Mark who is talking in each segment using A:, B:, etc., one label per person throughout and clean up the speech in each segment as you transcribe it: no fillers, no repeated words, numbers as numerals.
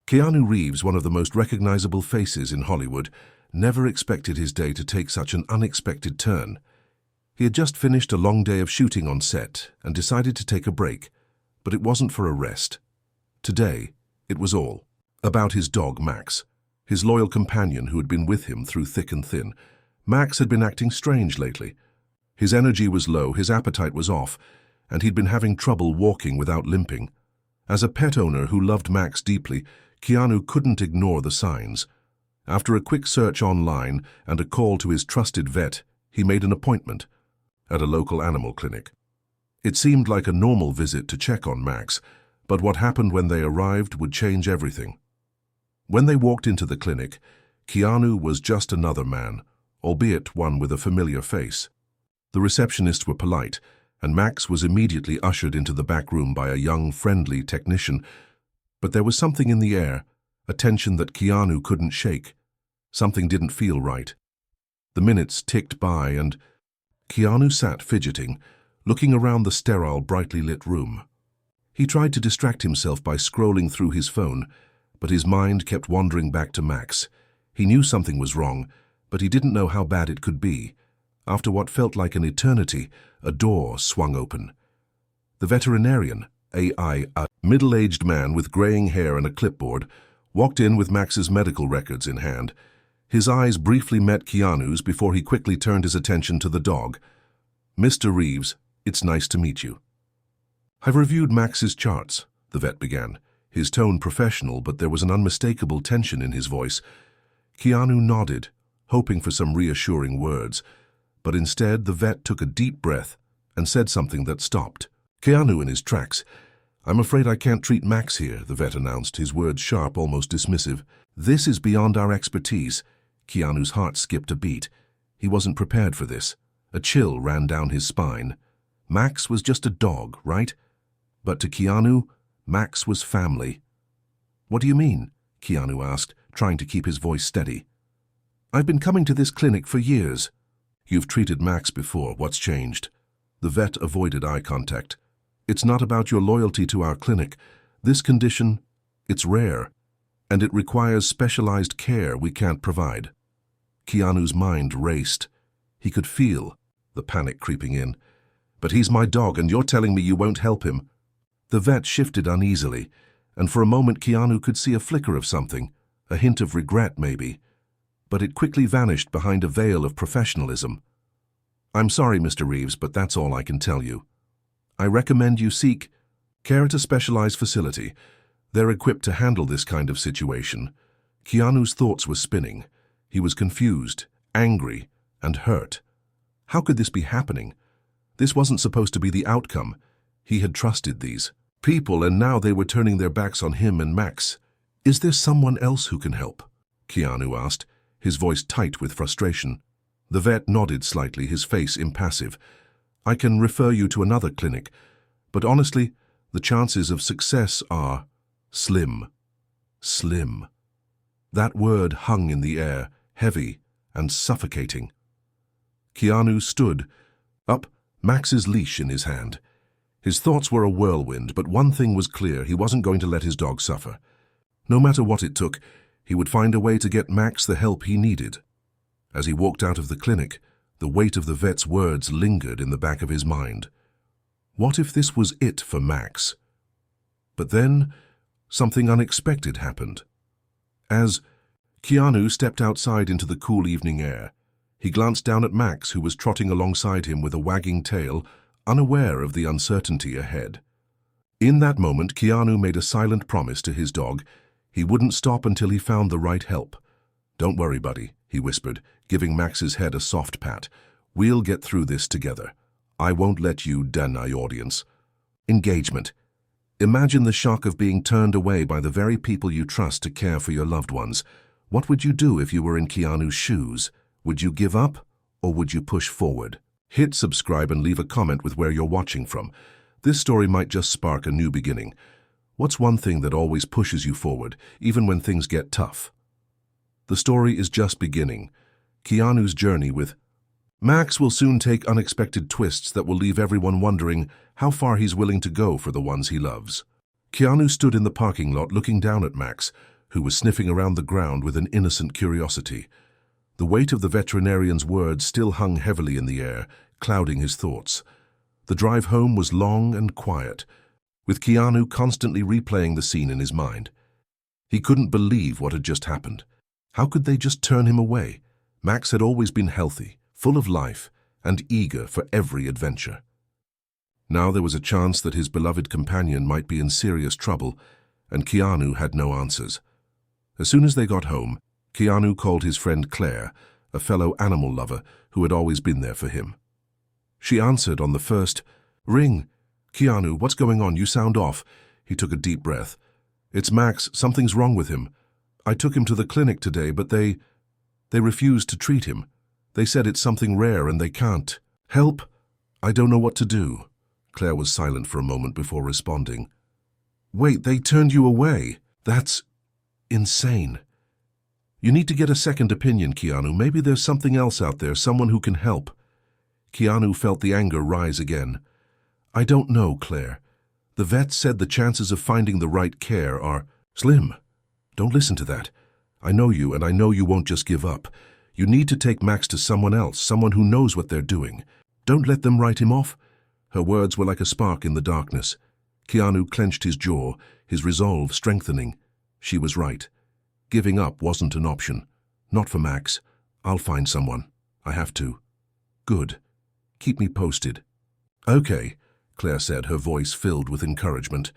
A: Keanu Reeves, one of the most recognizable faces in Hollywood, never expected his day to take such an unexpected turn. He had just finished a long day of shooting on set and decided to take a break, but it wasn't for a rest. Today, it was all about his dog, Max, his loyal companion who had been with him through thick and thin. Max had been acting strange lately. His energy was low, his appetite was off, and he'd been having trouble walking without limping. As a pet owner who loved Max deeply, Keanu couldn't ignore the signs. After a quick search online and a call to his trusted vet, he made an appointment at a local animal clinic. It seemed like a normal visit to check on Max, but what happened when they arrived would change everything. When they walked into the clinic, Keanu was just another man, albeit one with a familiar face. The receptionists were polite, and Max was immediately ushered into the back room by a young, friendly technician. But there was something in the air, a tension that Keanu couldn't shake. Something didn't feel right. The minutes ticked by and Keanu sat fidgeting, looking around the sterile, brightly lit room. He tried to distract himself by scrolling through his phone, but his mind kept wandering back to Max. He knew something was wrong, but he didn't know how bad it could be. After what felt like an eternity, a door swung open. The veterinarian, a middle-aged man with graying hair and a clipboard, walked in with Max's medical records in hand. His eyes briefly met Keanu's before he quickly turned his attention to the dog. "Mr. Reeves, it's nice to meet you." "I've reviewed Max's charts," the vet began, his tone professional, but there was an unmistakable tension in his voice. Keanu nodded, hoping for some reassuring words, but instead the vet took a deep breath and said something that stopped Keanu in his tracks. "I'm afraid I can't treat Max here," the vet announced, his words sharp, almost dismissive. "This is beyond our expertise." Keanu's heart skipped a beat. He wasn't prepared for this. A chill ran down his spine. Max was just a dog, right? But to Keanu, Max was family. "What do you mean?" Keanu asked, trying to keep his voice steady. "I've been coming to this clinic for years." "You've treated Max before. What's changed?" The vet avoided eye contact. "It's not about your loyalty to our clinic. This condition, it's rare, and it requires specialized care we can't provide." Keanu's mind raced. He could feel the panic creeping in. "But he's my dog, and you're telling me you won't help him?" The vet shifted uneasily, and for a moment Keanu could see a flicker of something, a hint of regret maybe. But it quickly vanished behind a veil of professionalism. "I'm sorry, Mr. Reeves, but that's all I can tell you. I recommend you seek care at a specialized facility. They're equipped to handle this kind of situation." Keanu's thoughts were spinning. He was confused, angry, and hurt. How could this be happening? This wasn't supposed to be the outcome. He had trusted these people, and now they were turning their backs on him and Max. "Is there someone else who can help?" Keanu asked, his voice tight with frustration. The vet nodded slightly, his face impassive. "I can refer you to another clinic, but honestly, the chances of success are slim." Slim. That word hung in the air, heavy and suffocating. Keanu stood up, Max's leash in his hand. His thoughts were a whirlwind, but one thing was clear: he wasn't going to let his dog suffer. No matter what it took, he would find a way to get Max the help he needed. As he walked out of the clinic, the weight of the vet's words lingered in the back of his mind. What if this was it for Max? But then, something unexpected happened. As Keanu stepped outside into the cool evening air, he glanced down at Max, who was trotting alongside him with a wagging tail, unaware of the uncertainty ahead. In that moment, Keanu made a silent promise to his dog. He wouldn't stop until he found the right help. "Don't worry, buddy," he whispered, giving Max's head a soft pat. "We'll get through this together. I won't let you deny audience." Engagement. Imagine the shock of being turned away by the very people you trust to care for your loved ones. What would you do if you were in Keanu's shoes? Would you give up, or would you push forward? Hit subscribe and leave a comment with where you're watching from. This story might just spark a new beginning. What's one thing that always pushes you forward, even when things get tough? The story is just beginning. Keanu's journey with Max will soon take unexpected twists that will leave everyone wondering how far he's willing to go for the ones he loves. Keanu stood in the parking lot looking down at Max, who was sniffing around the ground with an innocent curiosity. The weight of the veterinarian's words still hung heavily in the air, clouding his thoughts. The drive home was long and quiet, with Keanu constantly replaying the scene in his mind. He couldn't believe what had just happened. How could they just turn him away? Max had always been healthy, full of life, and eager for every adventure. Now there was a chance that his beloved companion might be in serious trouble, and Keanu had no answers. As soon as they got home, Keanu called his friend Claire, a fellow animal lover who had always been there for him. She answered on the first ring. "Keanu, what's going on? You sound off." He took a deep breath. "It's Max. Something's wrong with him. I took him to the clinic today, but they refused to treat him. They said it's something rare and they can't. Help? I don't know what to do." Claire was silent for a moment before responding. "Wait, they turned you away? That's insane. You need to get a second opinion, Keanu. Maybe there's something else out there, someone who can help." Keanu felt the anger rise again. "I don't know, Claire. The vet said the chances of finding the right care are slim. Don't listen to that. I know you, and I know you won't just give up. You need to take Max to someone else, someone who knows what they're doing. Don't let them write him off." Her words were like a spark in the darkness. Keanu clenched his jaw, his resolve strengthening. She was right. Giving up wasn't an option. Not for Max. "I'll find someone. I have to." "Good. Keep me posted." "Okay," Claire said, her voice filled with encouragement.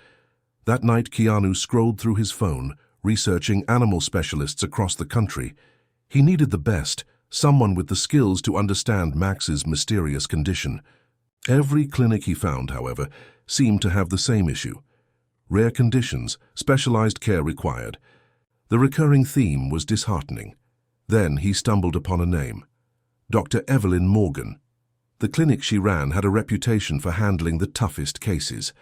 A: That night, Keanu scrolled through his phone, researching animal specialists across the country. He needed the best, someone with the skills to understand Max's mysterious condition. Every clinic he found, however, seemed to have the same issue. Rare conditions, specialized care required. The recurring theme was disheartening. Then he stumbled upon a name. Dr. Evelyn Morgan. The clinic she ran had a reputation for handling the toughest cases.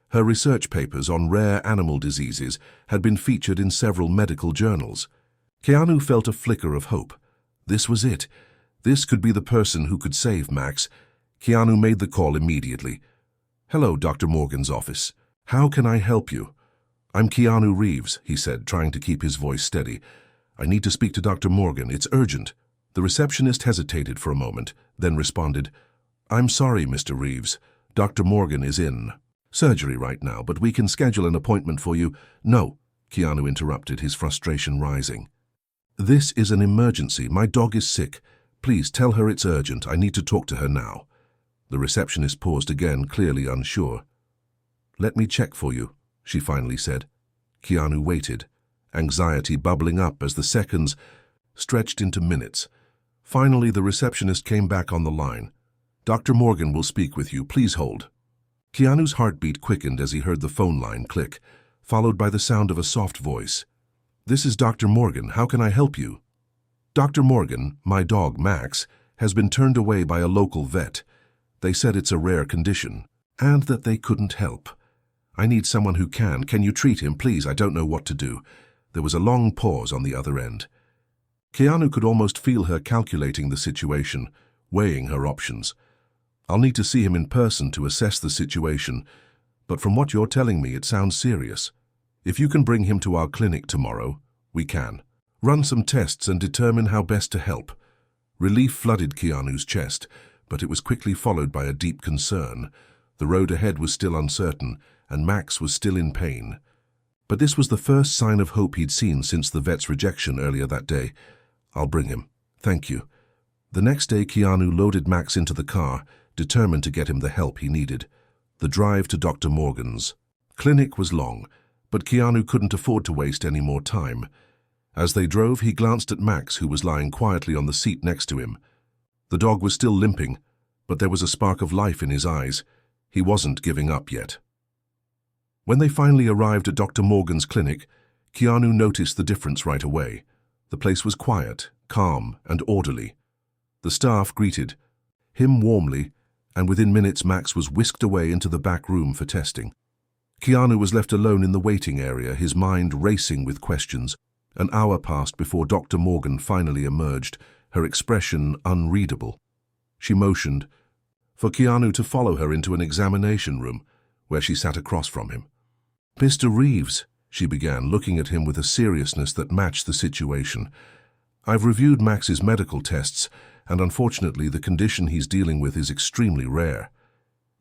A: Her research papers on rare animal diseases had been featured in several medical journals. Keanu felt a flicker of hope. This was it. This could be the person who could save Max. Keanu made the call immediately. "Hello, Dr. Morgan's office. How can I help you?" "I'm Keanu Reeves," he said, trying to keep his voice steady. "I need to speak to Dr. Morgan. It's urgent." The receptionist hesitated for a moment, then responded, "I'm sorry, Mr. Reeves. Dr. Morgan is in surgery right now, but we can schedule an appointment for you." "No," Keanu interrupted, his frustration rising. "This is an emergency. My dog is sick. Please tell her it's urgent. I need to talk to her now." The receptionist paused again, clearly unsure. "Let me check for you," she finally said. Keanu waited, anxiety bubbling up as the seconds stretched into minutes. Finally, the receptionist came back on the line. "Dr. Morgan will speak with you. Please hold." Keanu's heartbeat quickened as he heard the phone line click, followed by the sound of a soft voice. "This is Dr. Morgan. How can I help you?" "Dr. Morgan, my dog Max, has been turned away by a local vet. They said it's a rare condition, and that they couldn't help. I need someone who can. Can you treat him, please? I don't know what to do." There was a long pause on the other end. Keanu could almost feel her calculating the situation, weighing her options. "I'll need to see him in person to assess the situation, but from what you're telling me, it sounds serious. If you can bring him to our clinic tomorrow, we can run some tests and determine how best to help." Relief flooded Keanu's chest, but it was quickly followed by a deep concern. The road ahead was still uncertain, and Max was still in pain. But this was the first sign of hope he'd seen since the vet's rejection earlier that day. "I'll bring him. Thank you." The next day, Keanu loaded Max into the car, determined to get him the help he needed. The drive to Dr. Morgan's clinic was long, but Keanu couldn't afford to waste any more time. As they drove, he glanced at Max, who was lying quietly on the seat next to him. The dog was still limping, but there was a spark of life in his eyes. He wasn't giving up yet. When they finally arrived at Dr. Morgan's clinic, Keanu noticed the difference right away. The place was quiet, calm, and orderly. The staff greeted him warmly, and within minutes Max was whisked away into the back room for testing. Keanu was left alone in the waiting area, his mind racing with questions. An hour passed before Dr. Morgan finally emerged, her expression unreadable. She motioned for Keanu to follow her into an examination room, where she sat across from him. "Mr. Reeves," she began, looking at him with a seriousness that matched the situation. "I've reviewed Max's medical tests, and unfortunately the condition he's dealing with is extremely rare.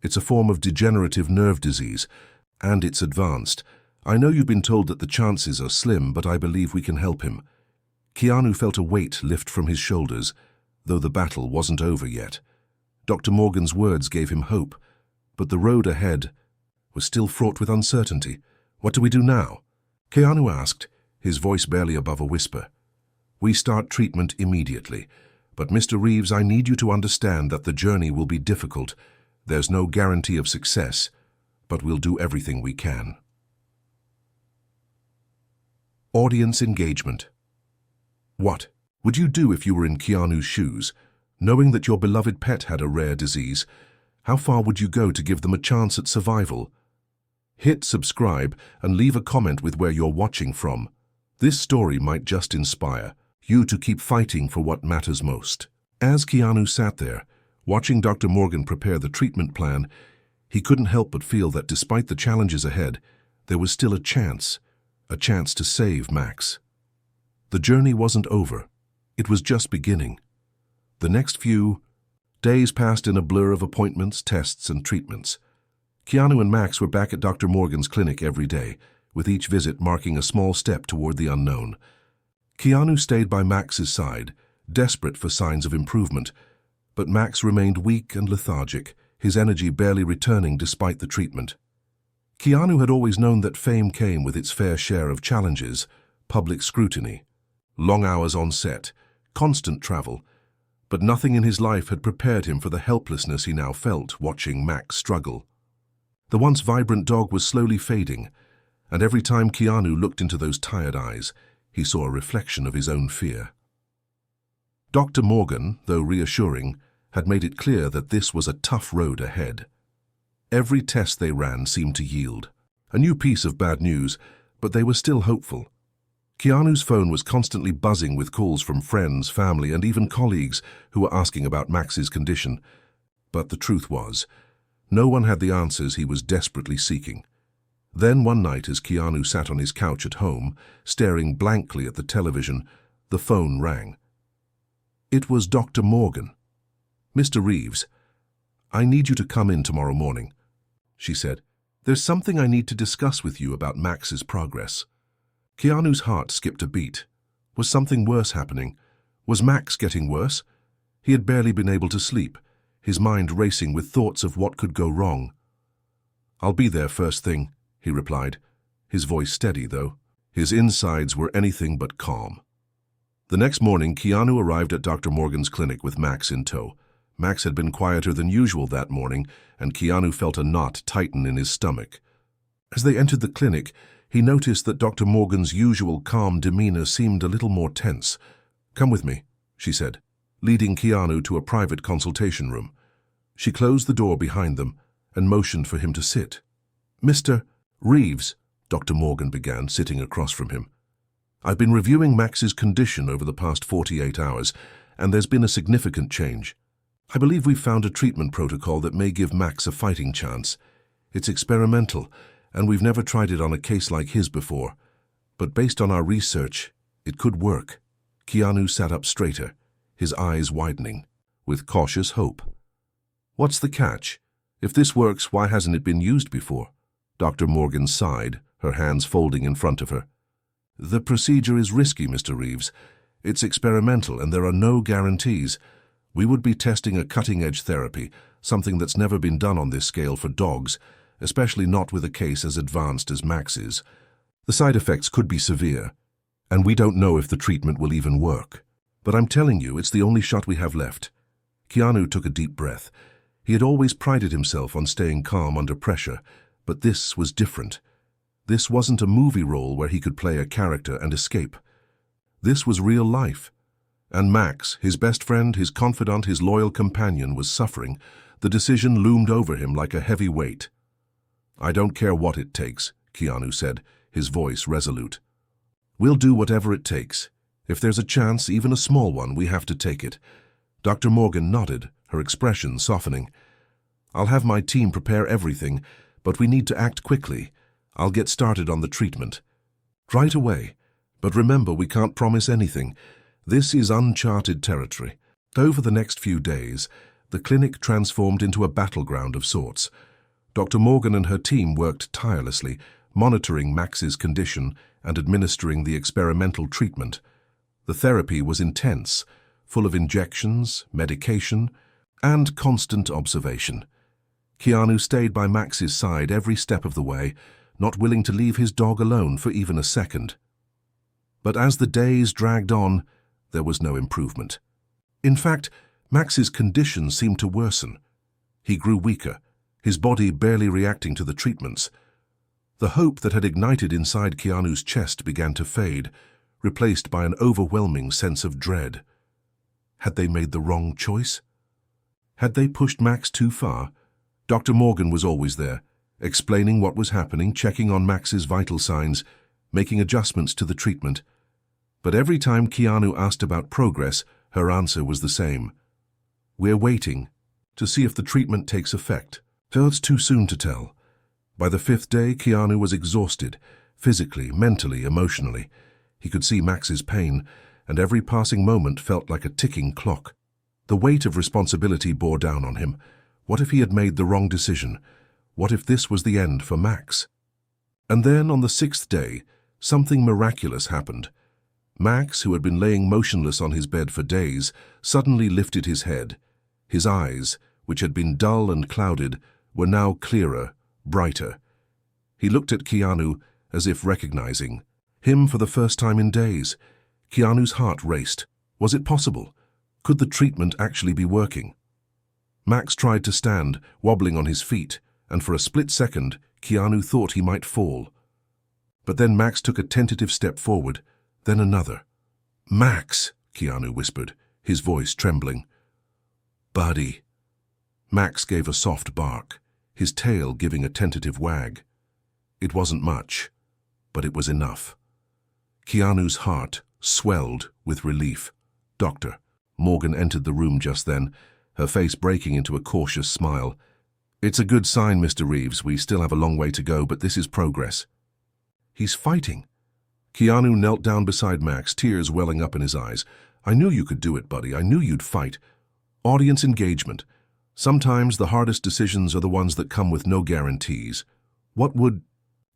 A: It's a form of degenerative nerve disease, and it's advanced. I know you've been told that the chances are slim, but I believe we can help him." Keanu felt a weight lift from his shoulders, though the battle wasn't over yet. Dr. Morgan's words gave him hope, but the road ahead was still fraught with uncertainty. "What do we do now?" Keanu asked, his voice barely above a whisper. "We start treatment immediately. But Mr. Reeves, I need you to understand that the journey will be difficult. There's no guarantee of success, but we'll do everything we can." Audience engagement. What would you do if you were in Keanu's shoes, knowing that your beloved pet had a rare disease? How far would you go to give them a chance at survival? Hit subscribe and leave a comment with where you're watching from. This story might just inspire you to keep fighting for what matters most. As Keanu sat there, watching Dr. Morgan prepare the treatment plan, he couldn't help but feel that despite the challenges ahead, there was still a chance to save Max. The journey wasn't over. It was just beginning. The next few days passed in a blur of appointments, tests, and treatments. Keanu and Max were back at Dr. Morgan's clinic every day, with each visit marking a small step toward the unknown. Keanu stayed by Max's side, desperate for signs of improvement, but Max remained weak and lethargic, his energy barely returning despite the treatment. Keanu had always known that fame came with its fair share of challenges, public scrutiny, long hours on set, constant travel, but nothing in his life had prepared him for the helplessness he now felt watching Max struggle. The once vibrant dog was slowly fading, and every time Keanu looked into those tired eyes, he saw a reflection of his own fear. Dr. Morgan, though reassuring, had made it clear that this was a tough road ahead. Every test they ran seemed to yield. A new piece of bad news, but they were still hopeful. Keanu's phone was constantly buzzing with calls from friends, family, and even colleagues who were asking about Max's condition. But the truth was, no one had the answers he was desperately seeking. Then one night, as Keanu sat on his couch at home, staring blankly at the television, the phone rang. It was Dr. Morgan. "Mr. Reeves, I need you to come in tomorrow morning," she said. "There's something I need to discuss with you about Max's progress." Keanu's heart skipped a beat. Was something worse happening? Was Max getting worse? He had barely been able to sleep, his mind racing with thoughts of what could go wrong. "I'll be there first thing," he replied, his voice steady though. His insides were anything but calm. The next morning, Keanu arrived at Dr. Morgan's clinic with Max in tow. Max had been quieter than usual that morning, and Keanu felt a knot tighten in his stomach. As they entered the clinic, he noticed that Dr. Morgan's usual calm demeanor seemed a little more tense. "Come with me," she said, leading Keanu to a private consultation room. She closed the door behind them and motioned for him to sit. "Mr. Reeves," Dr. Morgan began, sitting across from him. "I've been reviewing Max's condition over the past 48 hours, and there's been a significant change. I believe we've found a treatment protocol that may give Max a fighting chance. It's experimental, and we've never tried it on a case like his before. But based on our research, it could work." Keanu sat up straighter, his eyes widening, with cautious hope. "What's the catch? If this works, why hasn't it been used before?" Dr. Morgan sighed, her hands folding in front of her. "The procedure is risky, Mr. Reeves. It's experimental, and there are no guarantees. We would be testing a cutting-edge therapy, something that's never been done on this scale for dogs, especially not with a case as advanced as Max's. The side effects could be severe, and we don't know if the treatment will even work. But I'm telling you, it's the only shot we have left." Keanu took a deep breath. He had always prided himself on staying calm under pressure, but this was different. This wasn't a movie role where he could play a character and escape. This was real life. And Max, his best friend, his confidant, his loyal companion, was suffering. The decision loomed over him like a heavy weight. "I don't care what it takes," Keanu said, his voice resolute. "We'll do whatever it takes. If there's a chance, even a small one, we have to take it." Dr. Morgan nodded, her expression softening. "I'll have my team prepare everything, but we need to act quickly. I'll get started on the treatment. Right away. But remember, we can't promise anything. This is uncharted territory. Over the next few days, the clinic transformed into a battleground of sorts. Dr. Morgan and her team worked tirelessly, monitoring Max's condition and administering the experimental treatment. The therapy was intense, full of injections, medication, and constant observation. Keanu stayed by Max's side every step of the way, not willing to leave his dog alone for even a second. But as the days dragged on, there was no improvement. In fact, Max's condition seemed to worsen. He grew weaker, his body barely reacting to the treatments. The hope that had ignited inside Keanu's chest began to fade, replaced by an overwhelming sense of dread. Had they made the wrong choice? Had they pushed Max too far? Dr. Morgan was always there, explaining what was happening, checking on Max's vital signs, making adjustments to the treatment. But every time Keanu asked about progress, her answer was the same. We're waiting to see if the treatment takes effect. So it's too soon to tell. By the 5th day, Keanu was exhausted, physically, mentally, emotionally. He could see Max's pain, and every passing moment felt like a ticking clock. The weight of responsibility bore down on him. What if he had made the wrong decision? What if this was the end for Max? And then, on the 6th day, something miraculous happened. Max, who had been laying motionless on his bed for days, suddenly lifted his head. His eyes, which had been dull and clouded, were now clearer, brighter. He looked at Keanu as if recognizing him for the first time in days. Keanu's heart raced. Was it possible? Could the treatment actually be working? Max tried to stand, wobbling on his feet, and for a split second, Keanu thought he might fall. But then Max took a tentative step forward, then another. "Max," Keanu whispered, his voice trembling. "Buddy." Max gave a soft bark, his tail giving a tentative wag. It wasn't much, but it was enough. Keanu's heart swelled with relief. "Doctor." Morgan entered the room just then, her face breaking into a cautious smile. "It's a good sign, Mr. Reeves. We still have a long way to go, but this is progress." "He's fighting." Keanu knelt down beside Max, tears welling up in his eyes. "I knew you could do it, buddy. I knew you'd fight." Audience engagement. Sometimes the hardest decisions are the ones that come with no guarantees. What would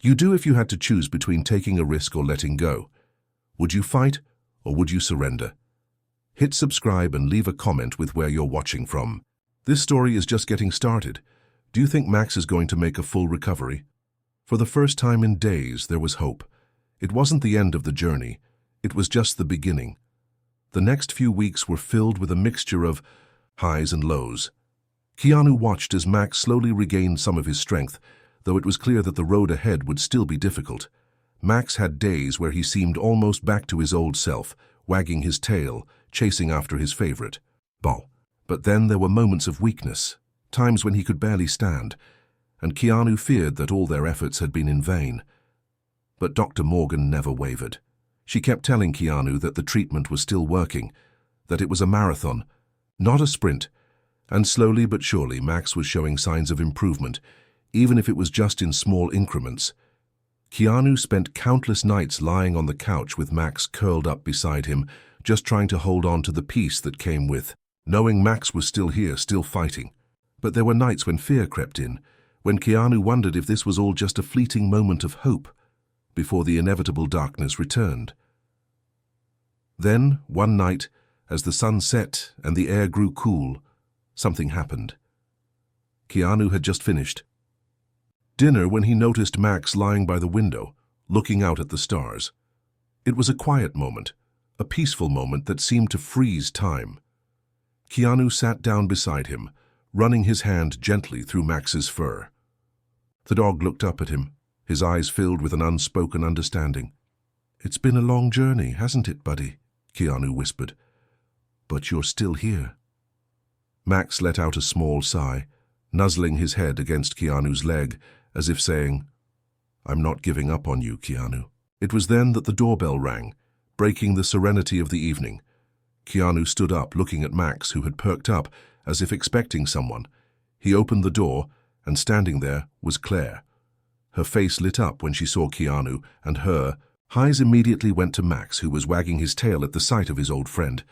A: you do if you had to choose between taking a risk or letting go? Would you fight, or would you surrender? Hit subscribe and leave a comment with where you're watching from. This story is just getting started. Do you think Max is going to make a full recovery? For the first time in days, there was hope. It wasn't the end of the journey. It was just the beginning. The next few weeks were filled with a mixture of highs and lows. Keanu watched as Max slowly regained some of his strength, though it was clear that the road ahead would still be difficult. Max had days where he seemed almost back to his old self, wagging his tail, chasing after his favorite, ball. But then there were moments of weakness, times when he could barely stand, and Keanu feared that all their efforts had been in vain. But Dr. Morgan never wavered. She kept telling Keanu that the treatment was still working, that it was a marathon, not a sprint, and slowly but surely Max was showing signs of improvement, even if it was just in small increments. Keanu spent countless nights lying on the couch with Max curled up beside him, just trying to hold on to the peace that came with knowing Max was still here, still fighting. But there were nights when fear crept in, when Keanu wondered if this was all just a fleeting moment of hope before the inevitable darkness returned. Then, one night, as the sun set and the air grew cool, something happened. Keanu had just finished dinner when he noticed Max lying by the window, looking out at the stars. It was a quiet moment, a peaceful moment that seemed to freeze time. Keanu sat down beside him, running his hand gently through Max's fur. The dog looked up at him, his eyes filled with an unspoken understanding. "It's been a long journey, hasn't it, buddy?" Keanu whispered. "But you're still here." Max let out a small sigh, nuzzling his head against Keanu's leg, as if saying, "I'm not giving up on you, Keanu." It was then that the doorbell rang, breaking the serenity of the evening. Keanu stood up, looking at Max, who had perked up, as if expecting someone. He opened the door, and standing there was Claire. Her face lit up when she saw Keanu, and her Hayes immediately went to Max, who was wagging his tail at the sight of his old friend.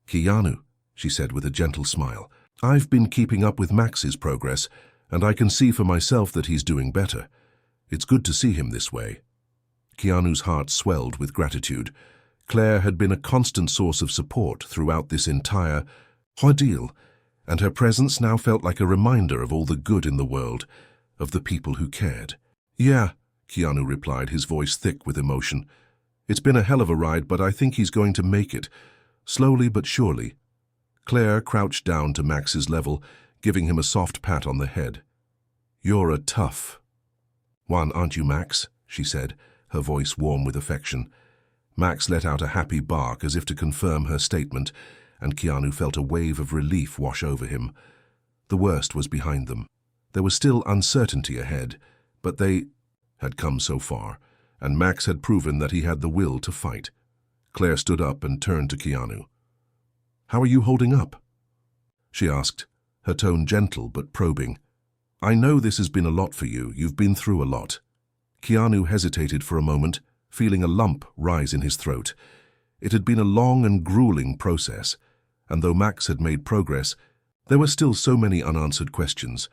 A: "Keanu," she said with a gentle smile, "I've been keeping up with Max's progress, and I can see for myself that he's doing better. It's good to see him this way." Keanu's heart swelled with gratitude. Claire had been a constant source of support throughout this entire ordeal, and her presence now felt like a reminder of all the good in the world, of the people who cared. "Yeah," Keanu replied, his voice thick with emotion. "It's been a hell of a ride, but I think he's going to make it, slowly but surely." Claire crouched down to Max's level, giving him a soft pat on the head. "You're a tough one, aren't you, Max?" she said, her voice warm with affection. Max let out a happy bark as if to confirm her statement, and Keanu felt a wave of relief wash over him. The worst was behind them. There was still uncertainty ahead, but they had come so far, and Max had proven that he had the will to fight. Claire stood up and turned to Keanu. "How are you holding up?" she asked, her tone gentle but probing. "I know this has been a lot for you. You've been through a lot." Keanu hesitated for a moment, feeling a lump rise in his throat. It had been a long and grueling process, and though Max had made progress, there were still so many unanswered questions.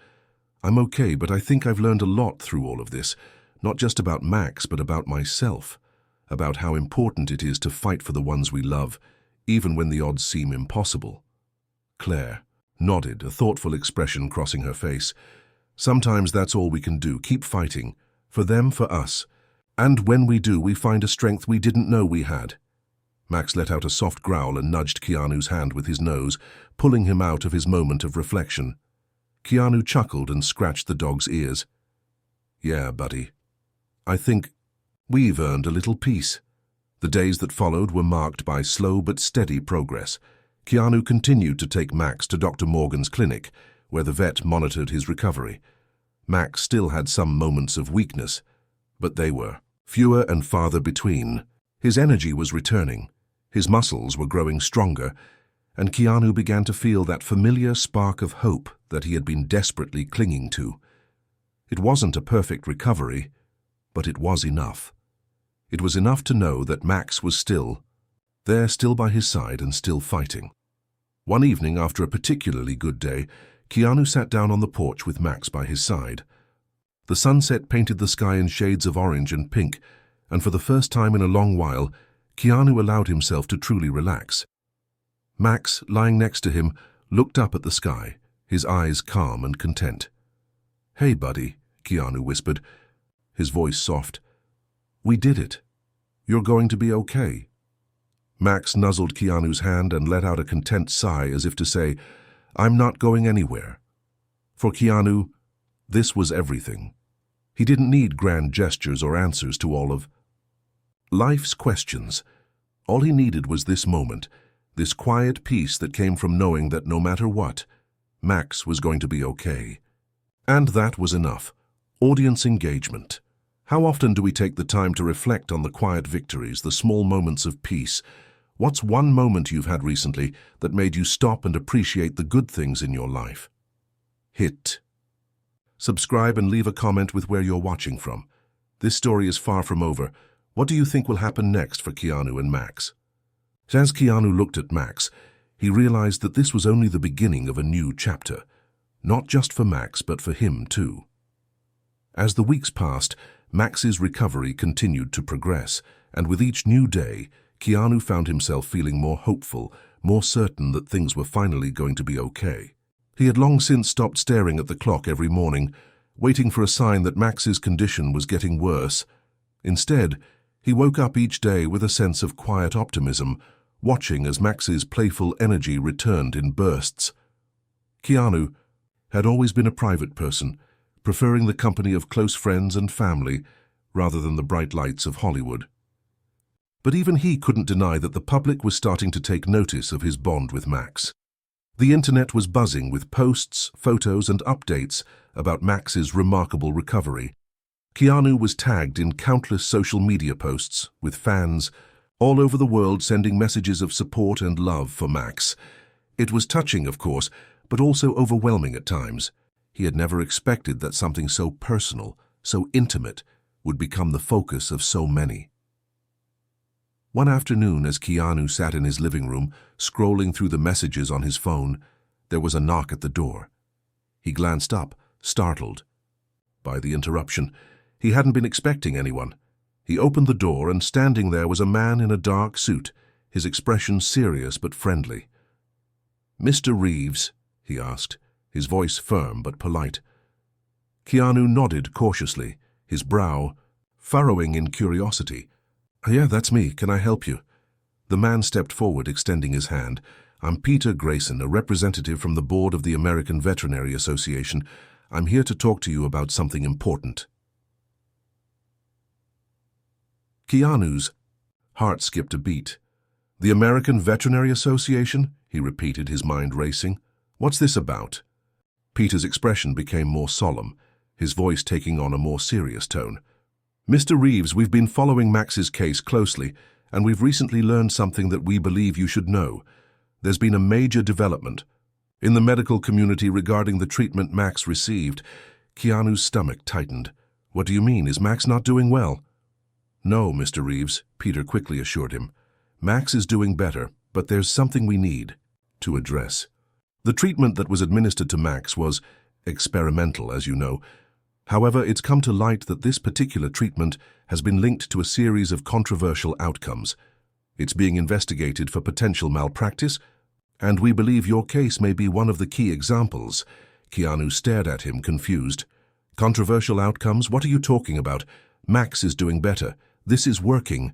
A: "I'm okay, but I think I've learned a lot through all of this, not just about Max, but about myself, about how important it is to fight for the ones we love, even when the odds seem impossible." Claire nodded, a thoughtful expression crossing her face. "Sometimes that's all we can do, keep fighting, for them, for us. And when we do, we find a strength we didn't know we had." Max let out a soft growl and nudged Keanu's hand with his nose, pulling him out of his moment of reflection. Keanu chuckled and scratched the dog's ears. "Yeah, buddy. I think we've earned a little peace." The days that followed were marked by slow but steady progress. Keanu continued to take Max to Dr. Morgan's clinic, where the vet monitored his recovery. Max still had some moments of weakness, but they were fewer and farther between. His energy was returning, his muscles were growing stronger, and Keanu began to feel that familiar spark of hope that he had been desperately clinging to. It wasn't a perfect recovery, but it was enough. It was enough to know that Max was still there, still by his side and still fighting. One evening, after a particularly good day, Keanu sat down on the porch with Max by his side. The sunset painted the sky in shades of orange and pink, and for the first time in a long while, Keanu allowed himself to truly relax. Max, lying next to him, looked up at the sky, his eyes calm and content. "Hey, buddy," Keanu whispered, his voice soft. "We did it. You're going to be okay." Max nuzzled Keanu's hand and let out a content sigh as if to say, "I'm not going anywhere." For Keanu, this was everything. He didn't need grand gestures or answers to all of life's questions. All he needed was this moment, this quiet peace that came from knowing that no matter what, Max was going to be okay. And that was enough. Audience engagement. How often do we take the time to reflect on the quiet victories, the small moments of peace? What's one moment you've had recently that made you stop and appreciate the good things in your life? Hit subscribe and leave a comment with where you're watching from. This story is far from over. What do you think will happen next for Keanu and Max? As Keanu looked at Max, he realized that this was only the beginning of a new chapter, not just for Max, but for him too. As the weeks passed, Max's recovery continued to progress, and with each new day, Keanu found himself feeling more hopeful, more certain that things were finally going to be okay. He had long since stopped staring at the clock every morning, waiting for a sign that Max's condition was getting worse. Instead, he woke up each day with a sense of quiet optimism, watching as Max's playful energy returned in bursts. Keanu had always been a private person, preferring the company of close friends and family rather than the bright lights of Hollywood. But even he couldn't deny that the public was starting to take notice of his bond with Max. The internet was buzzing with posts, photos, and updates about Max's remarkable recovery. Keanu was tagged in countless social media posts, with fans all over the world sending messages of support and love for Max. It was touching, of course, but also overwhelming at times. He had never expected that something so personal, so intimate, would become the focus of so many. One afternoon, as Keanu sat in his living room, scrolling through the messages on his phone, there was a knock at the door. He glanced up, startled by the interruption. He hadn't been expecting anyone. He opened the door, and standing there was a man in a dark suit, his expression serious but friendly. "Mr. Reeves?" he asked, his voice firm but polite. Keanu nodded cautiously, his brow furrowing in curiosity. "Yeah, that's me. Can I help you?" The man stepped forward, extending his hand. "I'm Peter Grayson, a representative from the board of the American Veterinary Association. I'm here to talk to you about something important." Keanu's heart skipped a beat. "The American Veterinary Association?" he repeated, his mind racing. "What's this about?" Peter's expression became more solemn, his voice taking on a more serious tone. "Mr. Reeves, we've been following Max's case closely, and we've recently learned something that we believe you should know. There's been a major development in the medical community regarding the treatment Max received." Keanu's stomach tightened. "What do you mean? Is Max not doing well?" "No, Mr. Reeves," Peter quickly assured him. "Max is doing better, but there's something we need to address. The treatment that was administered to Max was experimental, as you know. However, it's come to light that this particular treatment has been linked to a series of controversial outcomes. It's being investigated for potential malpractice, and we believe your case may be one of the key examples." Keanu stared at him, confused. "Controversial outcomes? What are you talking about? Max is doing better. This is working."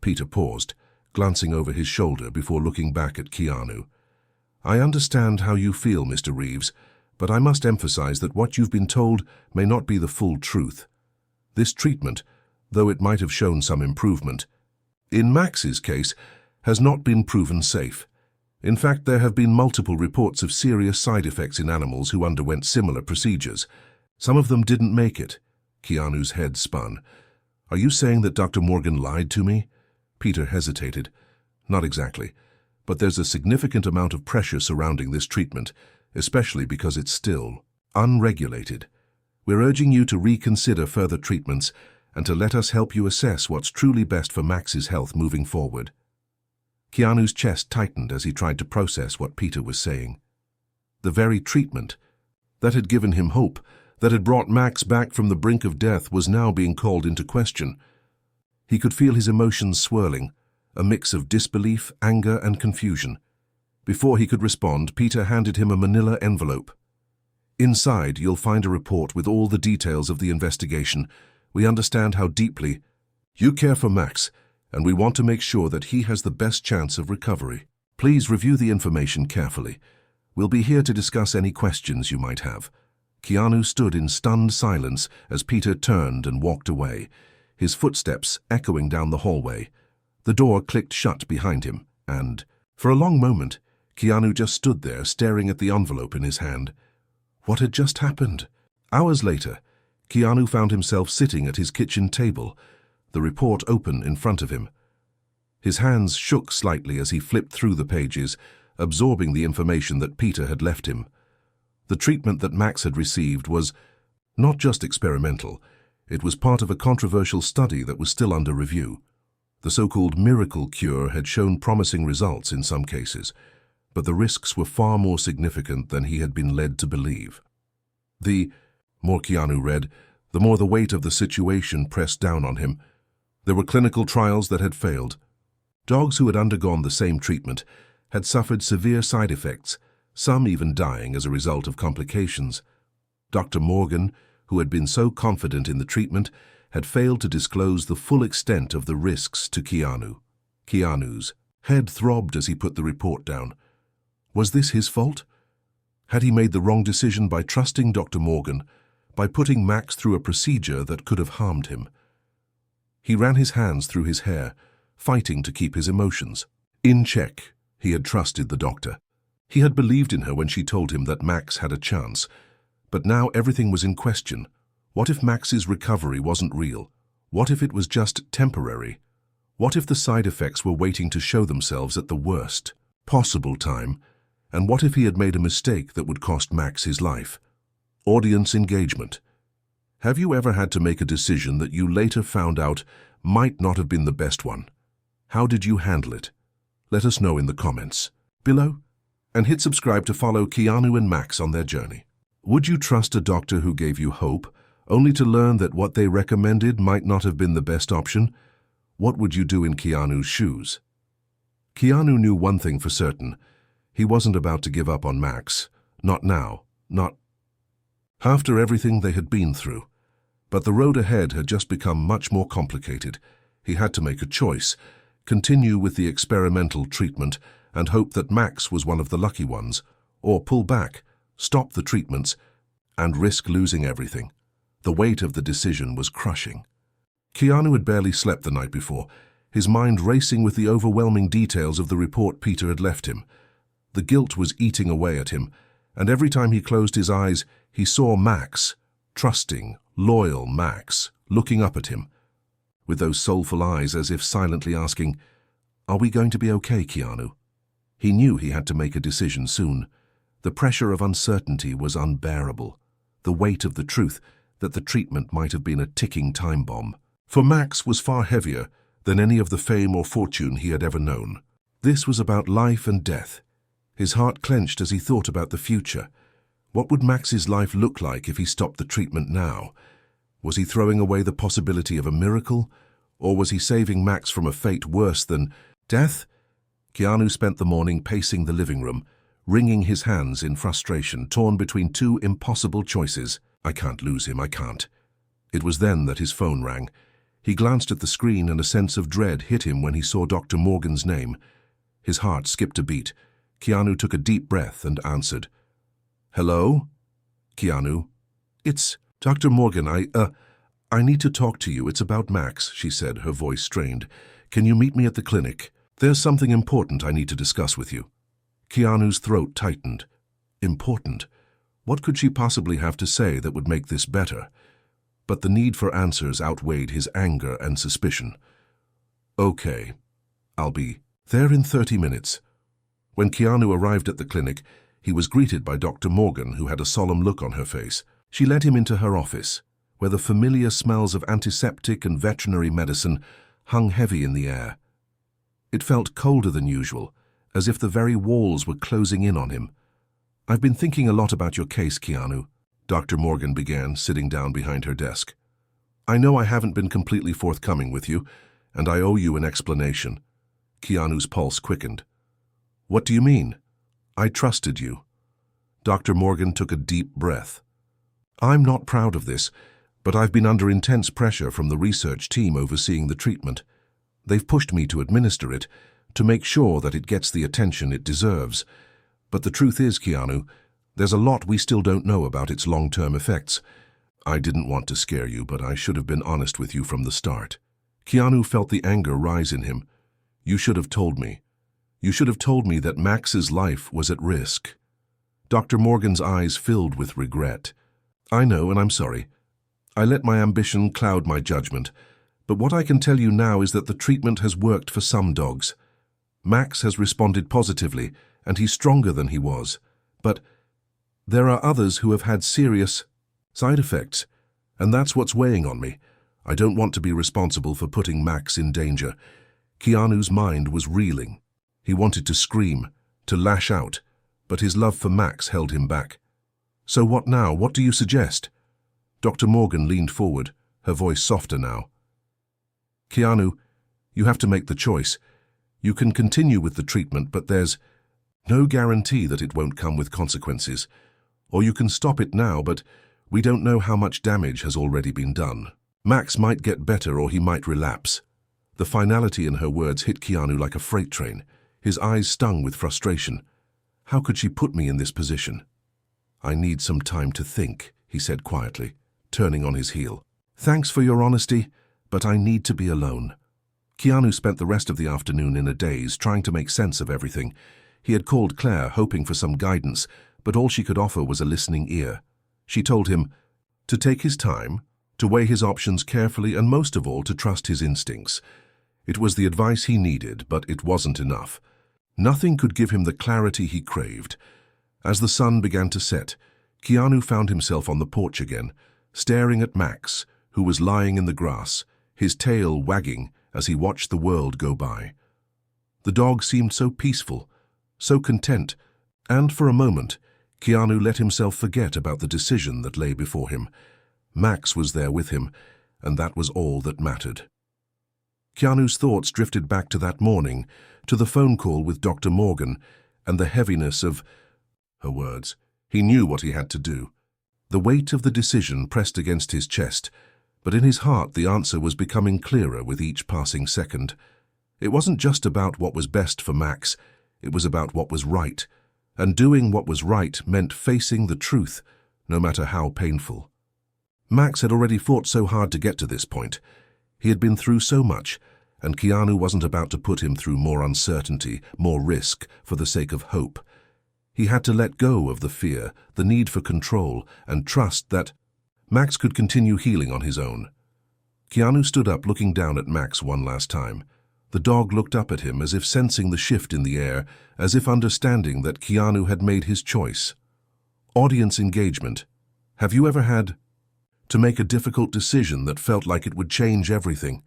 A: Peter paused, glancing over his shoulder before looking back at Keanu. "I understand how you feel, Mr. Reeves, but I must emphasize that what you've been told may not be the full truth. This treatment, though it might have shown some improvement, in Max's case, has not been proven safe. In fact, there have been multiple reports of serious side effects in animals who underwent similar procedures. Some of them didn't make it." Keanu's head spun. "Are you saying that Dr. Morgan lied to me?" Peter hesitated. "Not exactly, but there's a significant amount of pressure surrounding this treatment, especially because it's still unregulated. We're urging you to reconsider further treatments and to let us help you assess what's truly best for Max's health moving forward." Keanu's chest tightened as he tried to process what Peter was saying. The very treatment that had given him hope, that had brought Max back from the brink of death, was now being called into question. He could feel his emotions swirling, a mix of disbelief, anger, and confusion. Before he could respond, Peter handed him a manila envelope. "Inside, you'll find a report with all the details of the investigation. We understand how deeply you care for Max, and we want to make sure that he has the best chance of recovery. Please review the information carefully. We'll be here to discuss any questions you might have." Keanu stood in stunned silence as Peter turned and walked away, his footsteps echoing down the hallway. The door clicked shut behind him, and, for a long moment, Keanu just stood there staring at the envelope in his hand. What had just happened? Hours later, Keanu found himself sitting at his kitchen table, the report open in front of him. His hands shook slightly as he flipped through the pages, absorbing the information that Peter had left him. The treatment that Max had received was not just experimental, it was part of a controversial study that was still under review. The so-called miracle cure had shown promising results in some cases, but the risks were far more significant than he had been led to believe. The more Keanu read, the more the weight of the situation pressed down on him. There were clinical trials that had failed. Dogs who had undergone the same treatment had suffered severe side effects, some even dying as a result of complications. Dr. Morgan, who had been so confident in the treatment, had failed to disclose the full extent of the risks to Keanu. Keanu's head throbbed as he put the report down. Was this his fault? Had he made the wrong decision by trusting Dr. Morgan, by putting Max through a procedure that could have harmed him? He ran his hands through his hair, fighting to keep his emotions in check. He had trusted the doctor. He had believed in her when she told him that Max had a chance. But now everything was in question. What if Max's recovery wasn't real? What if it was just temporary? What if the side effects were waiting to show themselves at the worst possible time? And what if he had made a mistake that would cost Max his life? Audience engagement. Have you ever had to make a decision that you later found out might not have been the best one? How did you handle it? Let us know in the comments below, and hit subscribe to follow Keanu and Max on their journey. Would you trust a doctor who gave you hope, only to learn that what they recommended might not have been the best option? What would you do in Keanu's shoes? Keanu knew one thing for certain. He wasn't about to give up on Max. Not now. Not after everything they had been through. But the road ahead had just become much more complicated. He had to make a choice, continue with the experimental treatment and hope that Max was one of the lucky ones, or pull back, stop the treatments, and risk losing everything. The weight of the decision was crushing. Keanu had barely slept the night before, his mind racing with the overwhelming details of the report Peter had left him. The guilt was eating away at him, and every time he closed his eyes, he saw Max, trusting, loyal Max, looking up at him, with those soulful eyes as if silently asking, "Are we going to be okay, Keanu?" He knew he had to make a decision soon. The pressure of uncertainty was unbearable, the weight of the truth that the treatment might have been a ticking time bomb. For Max was far heavier than any of the fame or fortune he had ever known. This was about life and death. His heart clenched as he thought about the future. What would Max's life look like if he stopped the treatment now? Was he throwing away the possibility of a miracle, or was he saving Max from a fate worse than death? Keanu spent the morning pacing the living room, wringing his hands in frustration, torn between two impossible choices. I can't lose him, I can't. It was then that his phone rang. He glanced at the screen and a sense of dread hit him when he saw Dr. Morgan's name. His heart skipped a beat. Keanu took a deep breath and answered. "Hello? Keanu? It's Dr. Morgan. I need to talk to you. It's about Max," she said, her voice strained. "Can you meet me at the clinic? There's something important I need to discuss with you." Keanu's throat tightened. Important? What could she possibly have to say that would make this better? But the need for answers outweighed his anger and suspicion. "Okay, I'll be there in 30 minutes. When Keanu arrived at the clinic, he was greeted by Dr. Morgan, who had a solemn look on her face. She led him into her office, where the familiar smells of antiseptic and veterinary medicine hung heavy in the air. It felt colder than usual, as if the very walls were closing in on him. "I've been thinking a lot about your case, Keanu," Dr. Morgan began, sitting down behind her desk. "I know I haven't been completely forthcoming with you, and I owe you an explanation." Keanu's pulse quickened. "What do you mean? I trusted you." Dr. Morgan took a deep breath. "I'm not proud of this, but I've been under intense pressure from the research team overseeing the treatment. They've pushed me to administer it, to make sure that it gets the attention it deserves. But the truth is, Keanu, there's a lot we still don't know about its long-term effects. I didn't want to scare you, but I should have been honest with you from the start." Keanu felt the anger rise in him. "You should have told me. You should have told me that Max's life was at risk." Dr. Morgan's eyes filled with regret. "I know, and I'm sorry. I let my ambition cloud my judgment. But what I can tell you now is that the treatment has worked for some dogs. Max has responded positively, and he's stronger than he was. But there are others who have had serious side effects, and that's what's weighing on me. I don't want to be responsible for putting Max in danger." Keanu's mind was reeling. He wanted to scream, to lash out, but his love for Max held him back. "So what now? What do you suggest?" Dr. Morgan leaned forward, her voice softer now. "Keanu, you have to make the choice. You can continue with the treatment, but there's no guarantee that it won't come with consequences. Or you can stop it now, but we don't know how much damage has already been done. Max might get better or he might relapse." The finality in her words hit Keanu like a freight train. His eyes stung with frustration. How could she put me in this position? "I need some time to think," he said quietly, turning on his heel. "Thanks for your honesty, but I need to be alone." Keanu spent the rest of the afternoon in a daze, trying to make sense of everything. He had called Claire, hoping for some guidance, but all she could offer was a listening ear. She told him to take his time, to weigh his options carefully, and most of all, to trust his instincts. It was the advice he needed, but it wasn't enough. Nothing could give him the clarity he craved. As the sun began to set, Keanu found himself on the porch again, staring at Max, who was lying in the grass, his tail wagging as he watched the world go by. The dog seemed so peaceful, so content, and for a moment, Keanu let himself forget about the decision that lay before him. Max was there with him, and that was all that mattered. Keanu's thoughts drifted back to that morning, to the phone call with Dr. Morgan, and the heaviness of her words. He knew what he had to do. The weight of the decision pressed against his chest, but in his heart the answer was becoming clearer with each passing second. It wasn't just about what was best for Max, it was about what was right, and doing what was right meant facing the truth, no matter how painful. Max had already fought so hard to get to this point. He had been through so much, and Keanu wasn't about to put him through more uncertainty, more risk, for the sake of hope. He had to let go of the fear, the need for control, and trust that Max could continue healing on his own. Keanu stood up, looking down at Max one last time. The dog looked up at him as if sensing the shift in the air, as if understanding that Keanu had made his choice. Audience engagement. Have you ever had to make a difficult decision that felt like it would change everything?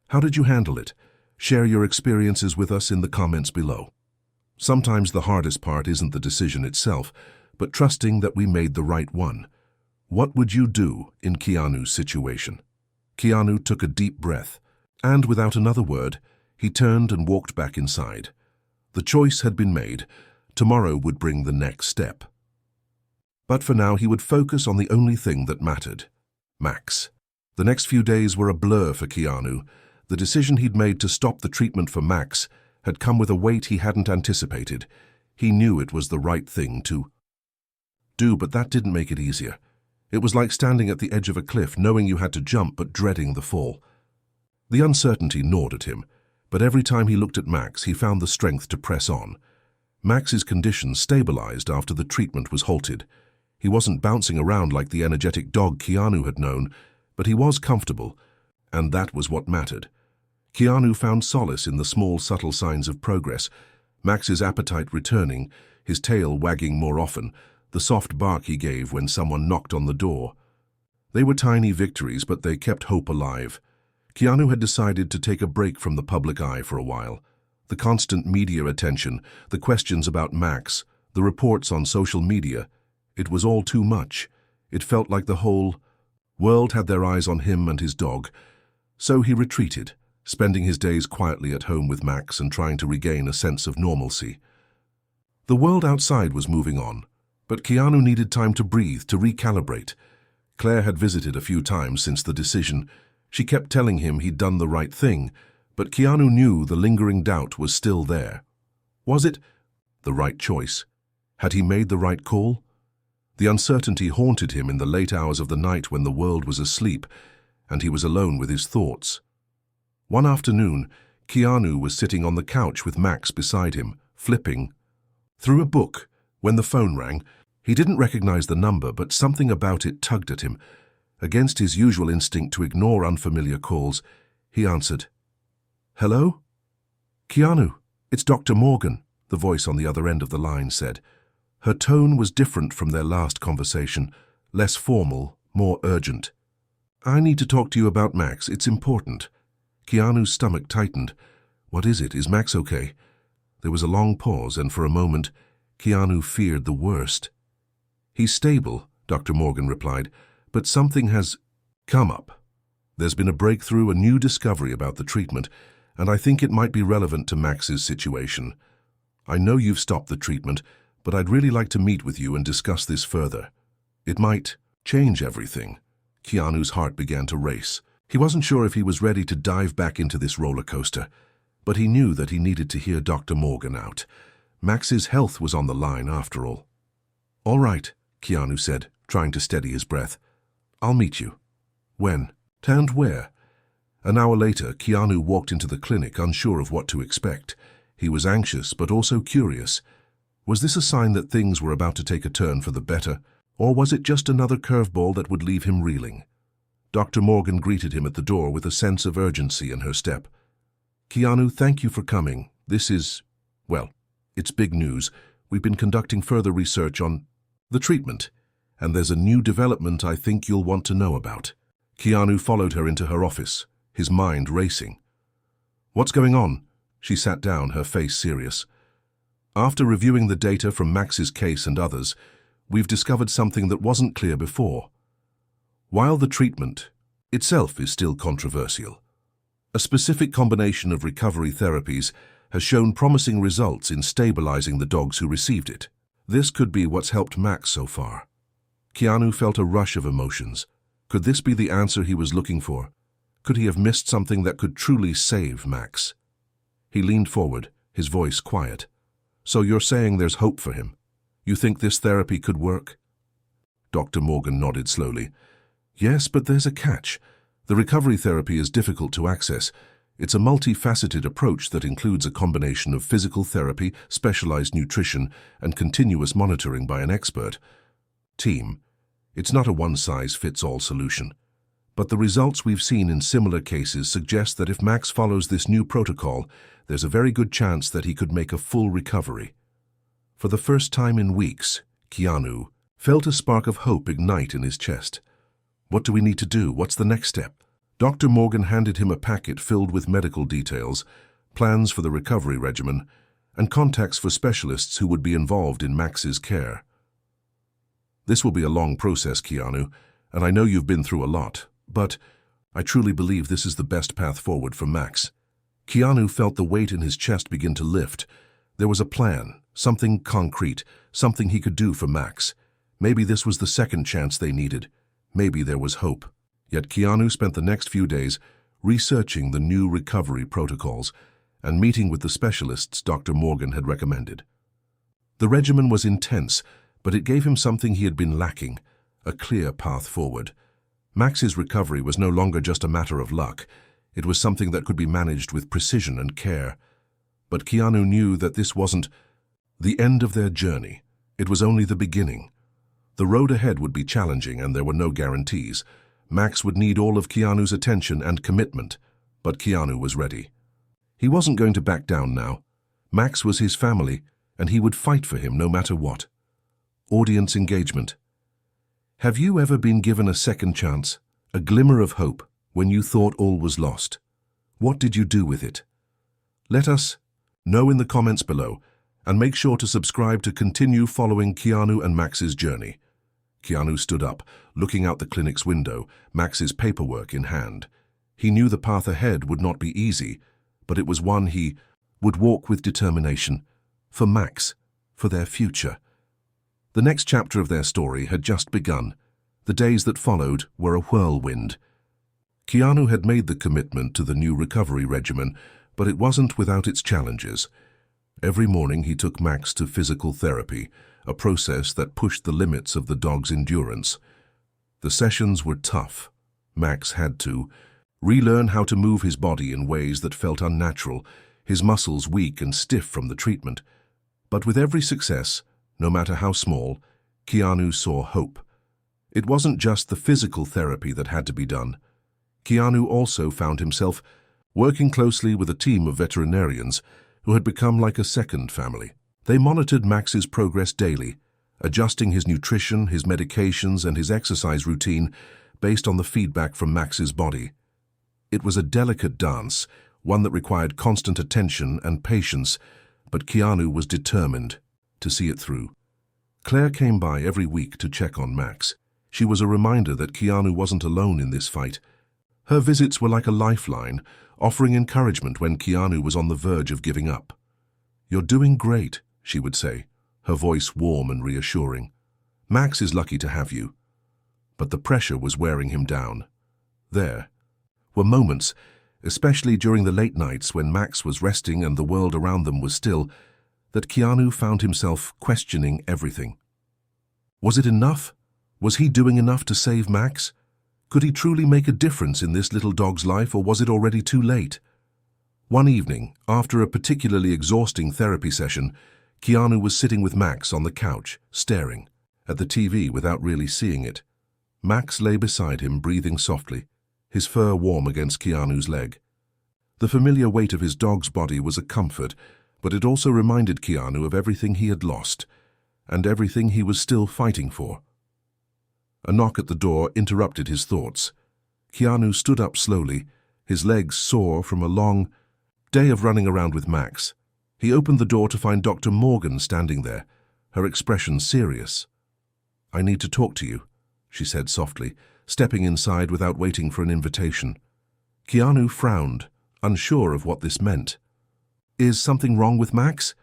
A: How did you handle it? Share your experiences with us in the comments below. Sometimes the hardest part isn't the decision itself, but trusting that we made the right one. What would you do in Keanu's situation? Keanu took a deep breath, and without another word, he turned and walked back inside. The choice had been made. Tomorrow would bring the next step. But for now, he would focus on the only thing that mattered: Max. The next few days were a blur for Keanu. The decision he'd made to stop the treatment for Max had come with a weight he hadn't anticipated. He knew it was the right thing to do, but that didn't make it easier. It was like standing at the edge of a cliff, knowing you had to jump but dreading the fall. The uncertainty gnawed at him, but every time he looked at Max, he found the strength to press on. Max's condition stabilized after the treatment was halted. He wasn't bouncing around like the energetic dog Keanu had known, but he was comfortable, and that was what mattered. Keanu found solace in the small, subtle signs of progress: Max's appetite returning, his tail wagging more often, the soft bark he gave when someone knocked on the door. They were tiny victories, but they kept hope alive. Keanu had decided to take a break from the public eye for a while. The constant media attention, the questions about Max, the reports on social media, it was all too much. It felt like the whole world had their eyes on him and his dog. So he retreated, spending his days quietly at home with Max and trying to regain a sense of normalcy. The world outside was moving on, but Keanu needed time to breathe, to recalibrate. Claire had visited a few times since the decision. She kept telling him he'd done the right thing, but Keanu knew the lingering doubt was still there. Was it the right choice? Had he made the right call? The uncertainty haunted him in the late hours of the night when the world was asleep, and he was alone with his thoughts. One afternoon, Keanu was sitting on the couch with Max beside him, flipping through a book, when the phone rang. He didn't recognize the number, but something about it tugged at him. Against his usual instinct to ignore unfamiliar calls, he answered. "Hello? Keanu, it's Dr. Morgan," the voice on the other end of the line said. Her tone was different from their last conversation, less formal, more urgent. "I need to talk to you about Max. It's important." Keanu's stomach tightened. "What is it? Is Max okay?" There was a long pause, and for a moment, Keanu feared the worst. "He's stable," Dr. Morgan replied, "but something has come up. There's been a breakthrough, a new discovery about the treatment, and I think it might be relevant to Max's situation. I know you've stopped the treatment, but I'd really like to meet with you and discuss this further. It might change everything." Keanu's heart began to race. He wasn't sure if he was ready to dive back into this roller coaster, but he knew that he needed to hear Dr. Morgan out. Max's health was on the line after all. "All right," Keanu said, trying to steady his breath. "I'll meet you." "When? And where?" An hour later, Keanu walked into the clinic, unsure of what to expect. He was anxious, but also curious. Was this a sign that things were about to take a turn for the better, or was it just another curveball that would leave him reeling? Dr. Morgan greeted him at the door with a sense of urgency in her step. "Keanu, thank you for coming. This is, well, it's big news. We've been conducting further research on the treatment, and there's a new development I think you'll want to know about." Keanu followed her into her office, his mind racing. "What's going on?" She sat down, her face serious. "After reviewing the data from Max's case and others, we've discovered something that wasn't clear before. While the treatment itself is still controversial, a specific combination of recovery therapies has shown promising results in stabilizing the dogs who received it. This could be what's helped Max so far." Keanu felt a rush of emotions. Could this be the answer he was looking for? Could he have missed something that could truly save Max? He leaned forward, his voice quiet. "So you're saying there's hope for him? You think this therapy could work?" Dr. Morgan nodded slowly. "Yes, but there's a catch. The recovery therapy is difficult to access. It's a multifaceted approach that includes a combination of physical therapy, specialized nutrition, and continuous monitoring by an expert team. It's not a one-size-fits-all solution. But the results we've seen in similar cases suggest that if Max follows this new protocol, there's a very good chance that he could make a full recovery." For the first time in weeks, Keanu felt a spark of hope ignite in his chest. What do we need to do? What's the next step? Dr. Morgan handed him a packet filled with medical details, plans for the recovery regimen, and contacts for specialists who would be involved in Max's care. "This will be a long process, Keanu, and I know you've been through a lot, but I truly believe this is the best path forward for Max." Keanu felt the weight in his chest begin to lift. There was a plan, something concrete, something he could do for Max. Maybe this was the second chance they needed. Maybe there was hope. Yet Keanu spent the next few days researching the new recovery protocols and meeting with the specialists Dr. Morgan had recommended. The regimen was intense, but it gave him something he had been lacking, a clear path forward. Max's recovery was no longer just a matter of luck. It was something that could be managed with precision and care. But Keanu knew that this wasn't the end of their journey. It was only the beginning. The road ahead would be challenging, and there were no guarantees. Max would need all of Keanu's attention and commitment, but Keanu was ready. He wasn't going to back down now. Max was his family, and he would fight for him no matter what. Audience engagement. Have you ever been given a second chance, a glimmer of hope, when you thought all was lost? What did you do with it? Let us know in the comments below, and make sure to subscribe to continue following Keanu and Max's journey. Keanu stood up, looking out the clinic's window, Max's paperwork in hand. He knew the path ahead would not be easy, but it was one he would walk with determination. For Max, for their future. The next chapter of their story had just begun. The days that followed were a whirlwind. Keanu had made the commitment to the new recovery regimen, but it wasn't without its challenges. Every morning he took Max to physical therapy, a process that pushed the limits of the dog's endurance. The sessions were tough. Max had to relearn how to move his body in ways that felt unnatural, his muscles weak and stiff from the treatment. But with every success, no matter how small, Keanu saw hope. It wasn't just the physical therapy that had to be done. Keanu also found himself working closely with a team of veterinarians who had become like a second family. They monitored Max's progress daily, adjusting his nutrition, his medications, and his exercise routine based on the feedback from Max's body. It was a delicate dance, one that required constant attention and patience, but Keanu was determined to see it through. Claire came by every week to check on Max. She was a reminder that Keanu wasn't alone in this fight. Her visits were like a lifeline, offering encouragement when Keanu was on the verge of giving up. "You're doing great," she would say, her voice warm and reassuring. "Max is lucky to have you." But the pressure was wearing him down. There were moments, especially during the late nights when Max was resting and the world around them was still, that Keanu found himself questioning everything. Was it enough? Was he doing enough to save Max? Could he truly make a difference in this little dog's life, or was it already too late? One evening, after a particularly exhausting therapy session, Keanu was sitting with Max on the couch, staring at the TV without really seeing it. Max lay beside him, breathing softly, his fur warm against Keanu's leg. The familiar weight of his dog's body was a comfort, but it also reminded Keanu of everything he had lost, and everything he was still fighting for. A knock at the door interrupted his thoughts. Keanu stood up slowly, his legs sore from a long day of running around with Max. He opened the door to find Dr. Morgan standing there, her expression serious. "I need to talk to you," she said softly, stepping inside without waiting for an invitation. Keanu frowned, unsure of what this meant. "Is something wrong with Max?"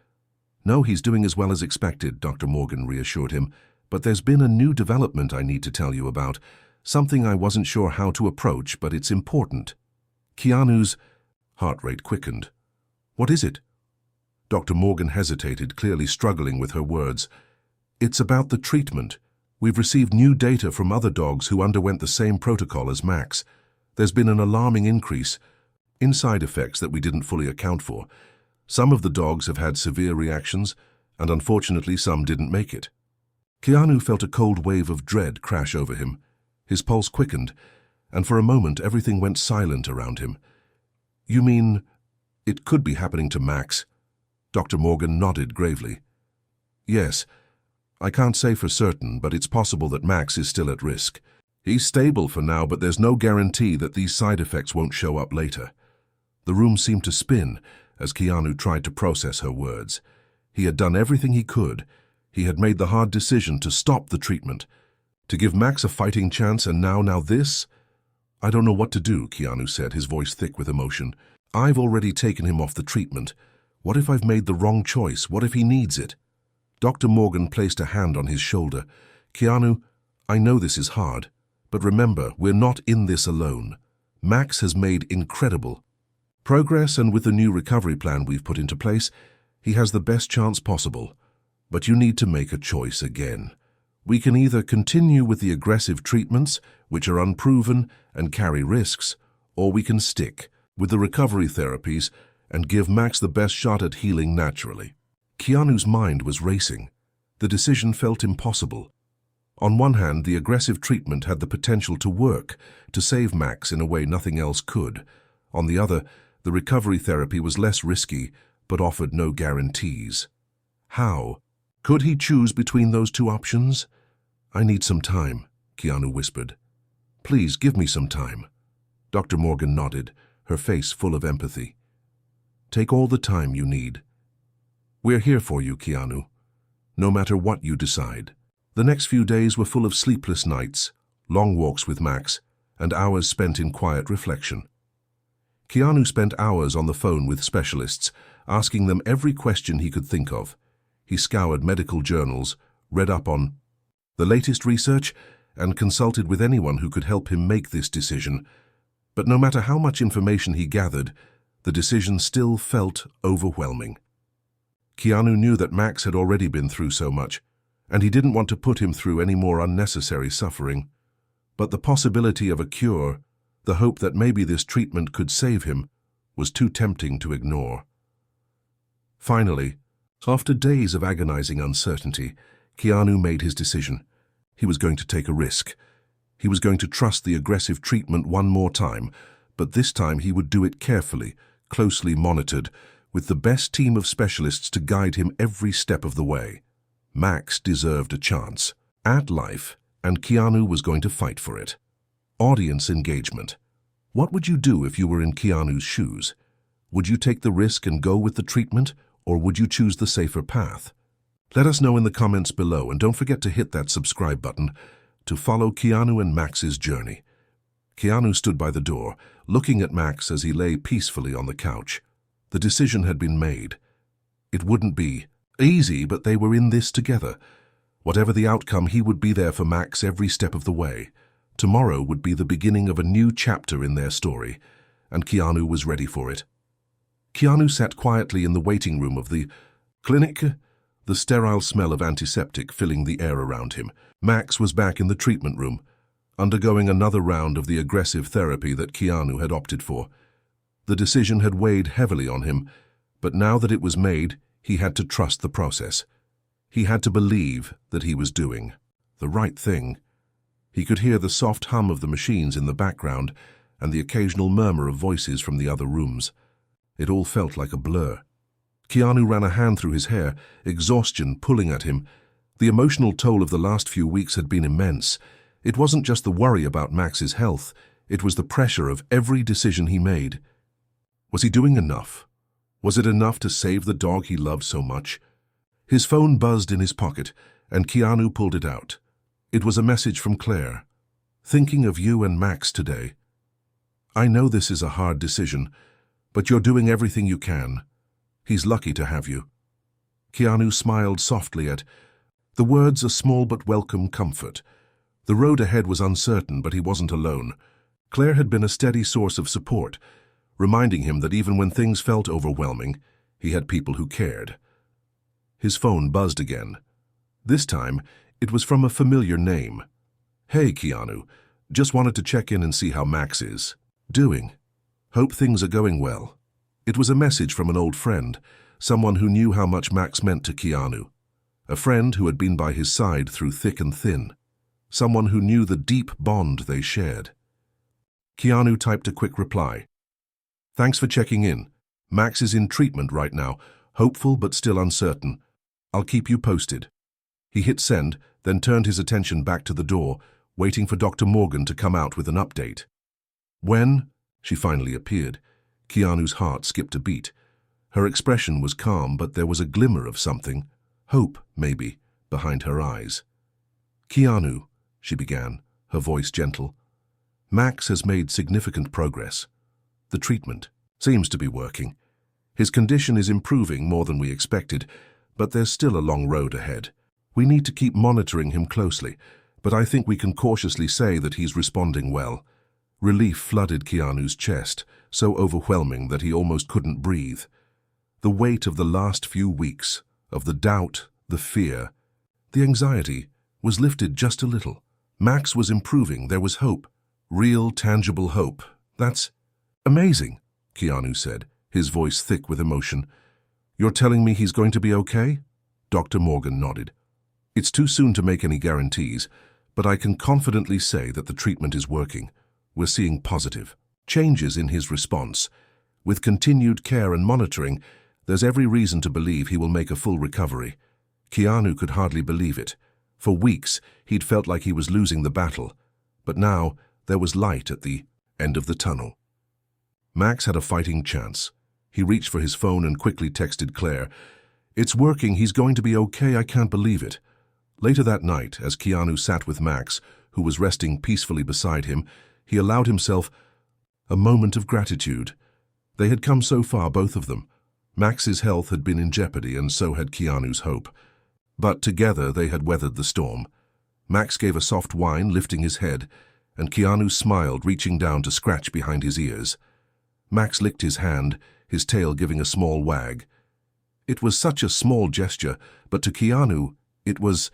A: "No, he's doing as well as expected," Dr. Morgan reassured him. "But there's been a new development I need to tell you about. Something I wasn't sure how to approach, but it's important." Keanu's heart rate quickened. "What is it?" Dr. Morgan hesitated, clearly struggling with her words. "It's about the treatment. We've received new data from other dogs who underwent the same protocol as Max. There's been an alarming increase in side effects that we didn't fully account for. Some of the dogs have had severe reactions, and unfortunately some didn't make it." Keanu felt a cold wave of dread crash over him. His pulse quickened, and for a moment everything went silent around him. "You mean it could be happening to Max?" Dr. Morgan nodded gravely. "Yes. I can't say for certain, but it's possible that Max is still at risk. He's stable for now, but there's no guarantee that these side effects won't show up later." The room seemed to spin as Keanu tried to process her words. He had done everything he could. He had made the hard decision to stop the treatment, to give Max a fighting chance, and now this? "I don't know what to do," Keanu said, his voice thick with emotion. "I've already taken him off the treatment. What if I've made the wrong choice? What if he needs it?" Dr. Morgan placed a hand on his shoulder. "Keanu, I know this is hard, but remember, we're not in this alone. Max has made incredible progress, and with the new recovery plan we've put into place, he has the best chance possible. But you need to make a choice again. We can either continue with the aggressive treatments, which are unproven and carry risks, or we can stick with the recovery therapies and give Max the best shot at healing naturally." Keanu's mind was racing. The decision felt impossible. On one hand, the aggressive treatment had the potential to work, to save Max in a way nothing else could. On the other, the recovery therapy was less risky, but offered no guarantees. How? Could he choose between those two options? "I need some time," Keanu whispered. "Please give me some time." Dr. Morgan nodded, her face full of empathy. "Take all the time you need. We're here for you, Keanu, no matter what you decide." The next few days were full of sleepless nights, long walks with Max, and hours spent in quiet reflection. Keanu spent hours on the phone with specialists, asking them every question he could think of. He scoured medical journals, read up on the latest research, and consulted with anyone who could help him make this decision. But no matter how much information he gathered, the decision still felt overwhelming. Keanu knew that Max had already been through so much, and he didn't want to put him through any more unnecessary suffering. But the possibility of a cure, the hope that maybe this treatment could save him, was too tempting to ignore. Finally, after days of agonizing uncertainty, Keanu made his decision. He was going to take a risk. He was going to trust the aggressive treatment one more time, but this time he would do it carefully, closely monitored, with the best team of specialists to guide him every step of the way. Max deserved a chance at life, and Keanu was going to fight for it. Audience engagement. What would you do if you were in Keanu's shoes? Would you take the risk and go with the treatment, or would you choose the safer path? Let us know in the comments below, and don't forget to hit that subscribe button to follow Keanu and Max's journey. Keanu stood by the door, looking at Max as he lay peacefully on the couch. The decision had been made. It wouldn't be easy, but they were in this together. Whatever the outcome, he would be there for Max every step of the way. Tomorrow would be the beginning of a new chapter in their story, and Keanu was ready for it. Keanu sat quietly in the waiting room of the clinic, the sterile smell of antiseptic filling the air around him. Max was back in the treatment room, undergoing another round of the aggressive therapy that Keanu had opted for. The decision had weighed heavily on him, but now that it was made, he had to trust the process. He had to believe that he was doing the right thing. He could hear the soft hum of the machines in the background and the occasional murmur of voices from the other rooms. It all felt like a blur. Keanu ran a hand through his hair, exhaustion pulling at him. The emotional toll of the last few weeks had been immense. It wasn't just the worry about Max's health, it was the pressure of every decision he made. Was he doing enough? Was it enough to save the dog he loved so much? His phone buzzed in his pocket, and Keanu pulled it out. It was a message from Claire. "Thinking of you and Max today. I know this is a hard decision, but you're doing everything you can. He's lucky to have you." Keanu smiled softly at the words, a small but welcome comfort. The road ahead was uncertain, but he wasn't alone. Claire had been a steady source of support, reminding him that even when things felt overwhelming, he had people who cared. His phone buzzed again. This time, it was from a familiar name. "Hey, Keanu. Just wanted to check in and see how Max is doing. Hope things are going well." It was a message from an old friend, someone who knew how much Max meant to Keanu. A friend who had been by his side through thick and thin. Someone who knew the deep bond they shared. Keanu typed a quick reply. "Thanks for checking in. Max is in treatment right now, hopeful but still uncertain. I'll keep you posted." He hit send, then turned his attention back to the door, waiting for Dr. Morgan to come out with an update. When she finally appeared, Keanu's heart skipped a beat. Her expression was calm, but there was a glimmer of something, hope, maybe, behind her eyes. "Keanu," she began, her voice gentle. "Max has made significant progress. The treatment seems to be working. His condition is improving more than we expected, but there's still a long road ahead. We need to keep monitoring him closely, but I think we can cautiously say that he's responding well." Relief flooded Keanu's chest, so overwhelming that he almost couldn't breathe. The weight of the last few weeks, of the doubt, the fear, the anxiety, was lifted just a little. Max was improving, there was hope. Real, tangible hope. "That's amazing," Keanu said, his voice thick with emotion. "You're telling me he's going to be okay?" Dr. Morgan nodded. "It's too soon to make any guarantees, but I can confidently say that the treatment is working. We're seeing positive changes in his response. With continued care and monitoring, there's every reason to believe he will make a full recovery." Keanu could hardly believe it. For weeks, he'd felt like he was losing the battle, but now there was light at the end of the tunnel. Max had a fighting chance. He reached for his phone and quickly texted Claire. "It's working, he's going to be okay, I can't believe it." Later that night, as Keanu sat with Max, who was resting peacefully beside him, he allowed himself a moment of gratitude. They had come so far, both of them. Max's health had been in jeopardy, and so had Keanu's hope. But together they had weathered the storm. Max gave a soft whine, lifting his head, and Keanu smiled, reaching down to scratch behind his ears. Max licked his hand, his tail giving a small wag. It was such a small gesture, but to Keanu, it was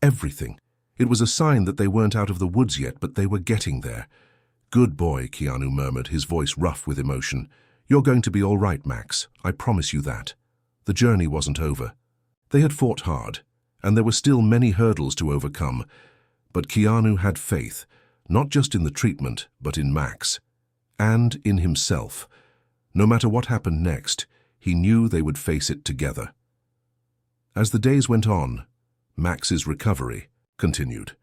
A: everything. It was a sign that they weren't out of the woods yet, but they were getting there. "Good boy," Keanu murmured, his voice rough with emotion. "You're going to be all right, Max. I promise you that." The journey wasn't over. They had fought hard, and there were still many hurdles to overcome. But Keanu had faith, not just in the treatment, but in Max. And in himself. No matter what happened next, he knew they would face it together. As the days went on, Max's recovery continued.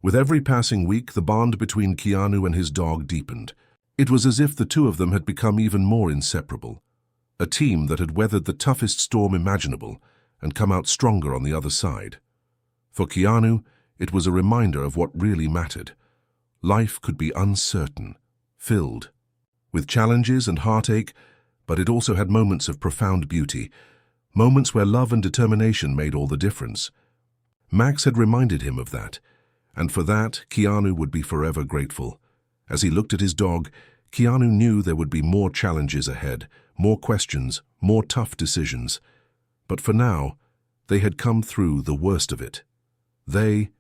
A: With every passing week, the bond between Keanu and his dog deepened. It was as if the two of them had become even more inseparable. A team that had weathered the toughest storm imaginable and come out stronger on the other side. For Keanu, it was a reminder of what really mattered. Life could be uncertain, filled with challenges and heartache, but it also had moments of profound beauty, moments where love and determination made all the difference. Max had reminded him of that, and for that, Keanu would be forever grateful. As he looked at his dog, Keanu knew there would be more challenges ahead, more questions, more tough decisions. But for now, they had come through the worst of it. They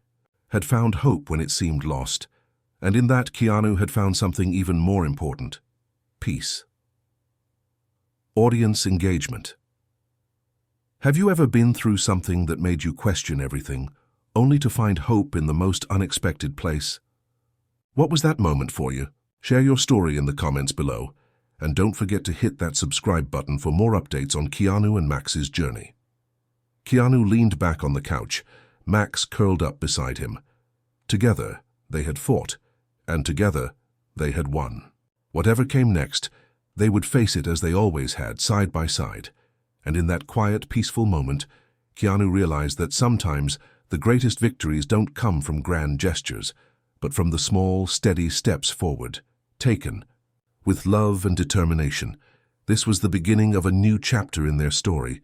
A: had found hope when it seemed lost, and in that Keanu had found something even more important: peace. Audience engagement. Have you ever been through something that made you question everything, only to find hope in the most unexpected place? What was that moment for you? Share your story in the comments below, and don't forget to hit that subscribe button for more updates on Keanu and Max's journey. Keanu leaned back on the couch, Max curled up beside him. Together, they had fought, and together, they had won. Whatever came next, They would face it as they always had, side by side. And in that quiet, peaceful moment, Keanu realized that sometimes the greatest victories don't come from grand gestures, but from the small, steady steps forward, taken with love and determination. This was the beginning of a new chapter in their story,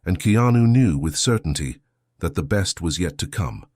A: and Keanu knew with certainty that the best was yet to come.